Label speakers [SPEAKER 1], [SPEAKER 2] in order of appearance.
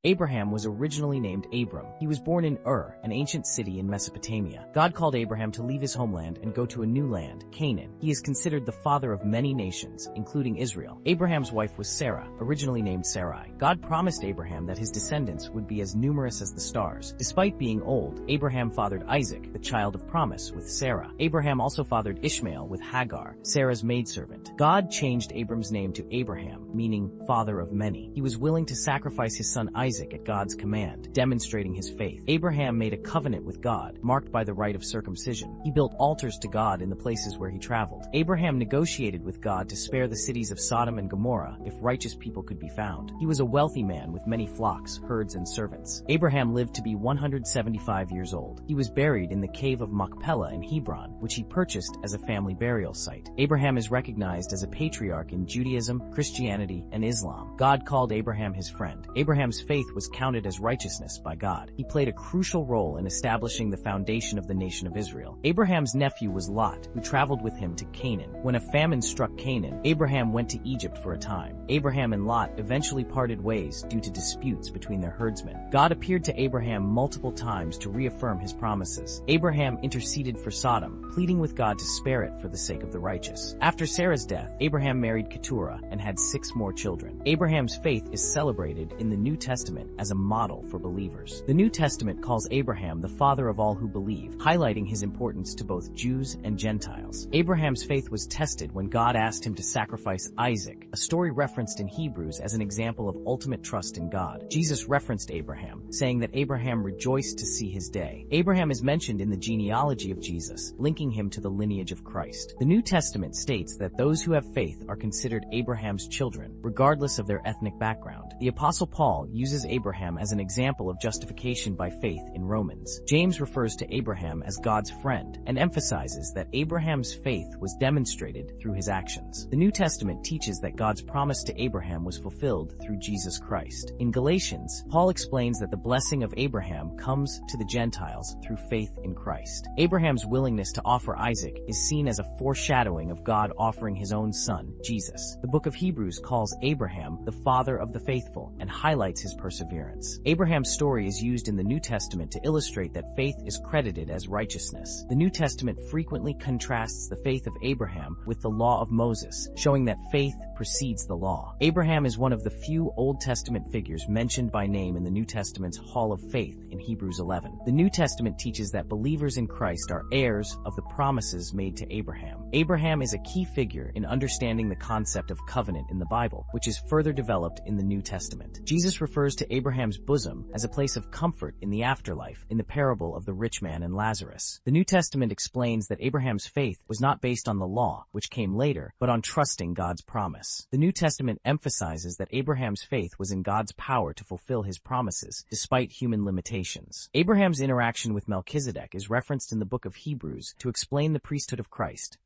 [SPEAKER 1] Abraham was originally named Abram. He was born in Ur, an ancient city in Mesopotamia. God called Abraham to leave his homeland and go to a new land, Canaan. He is considered the father of many nations, including Israel. Abraham's wife was Sarah, originally named Sarai. God promised Abraham that his descendants would be as numerous as the stars. Despite being old, Abraham fathered Isaac, the child of promise, with Sarah. Abraham also fathered Ishmael with Hagar, Sarah's maidservant. God changed Abram's name to Abraham, meaning father of many. He was willing to sacrifice his son Isaac at God's command, demonstrating his faith. Abraham made a covenant with God, marked by the rite of circumcision. He built altars to God in the places where he traveled. Abraham negotiated with God to spare the cities of Sodom and Gomorrah if righteous people could be found. He was a wealthy man with many flocks, herds, and servants. Abraham lived to be 175 years old. He was buried in the cave of Machpelah in Hebron, which he purchased as a family burial site. Abraham is recognized as a patriarch in Judaism, Christianity, and Islam. God called Abraham his friend. Abraham's faith was counted as righteousness by God. He played a crucial role in establishing the foundation of the nation of Israel. Abraham's nephew was Lot, who traveled with him to Canaan. When a famine struck Canaan, Abraham went to Egypt for a time. Abraham and Lot eventually parted ways due to disputes between their herdsmen. God appeared to Abraham multiple times to reaffirm his promises. Abraham interceded for Sodom, pleading with God to spare it for the sake of the righteous. After Sarah's death, Abraham married Keturah and had 6 more children. Abraham's faith is celebrated in the New Testament as a model for believers. The New Testament calls Abraham the father of all who believe, highlighting his importance to both Jews and Gentiles. Abraham's faith was tested when God asked him to sacrifice Isaac, a story referenced in Hebrews as an example of ultimate trust in God. Jesus referenced Abraham, saying that Abraham rejoiced to see his day. Abraham is mentioned in the genealogy of Jesus, linking him to the lineage of Christ. The New Testament states that those who have faith are considered Abraham's children, regardless of their ethnic background. The Apostle Paul uses Abraham as an example of justification by faith in Romans. James refers to Abraham as God's friend and emphasizes that Abraham's faith was demonstrated through his actions. The New Testament teaches that God's promise to Abraham was fulfilled through Jesus Christ. In Galatians, Paul explains that the blessing of Abraham comes to the Gentiles through faith in Christ. Abraham's willingness to offer Isaac is seen as a foreshadowing of God offering his own son, Jesus. The book of Hebrews calls Abraham the father of the faithful and highlights his perseverance. Abraham's story is used in the New Testament to illustrate that faith is credited as righteousness. The New Testament frequently contrasts the faith of Abraham with the law of Moses, showing that faith precedes the law. Abraham is one of the few Old Testament figures mentioned by name in the New Testament's Hall of Faith in Hebrews 11. The New Testament teaches that believers in Christ are heirs of the promises made to Abraham. Abraham is a key figure in understanding the concept of covenant in the Bible, which is further developed in the New Testament. Jesus refers to Abraham's bosom as a place of comfort in the afterlife in the parable of the rich man and Lazarus. The New Testament explains that Abraham's faith was not based on the law, which came later, but on trusting God's promise. The New Testament emphasizes that Abraham's faith was in God's power to fulfill his promises, despite human limitations. Abraham's interaction with Melchizedek is referenced in the book of Hebrews to explain the priesthood of Christ.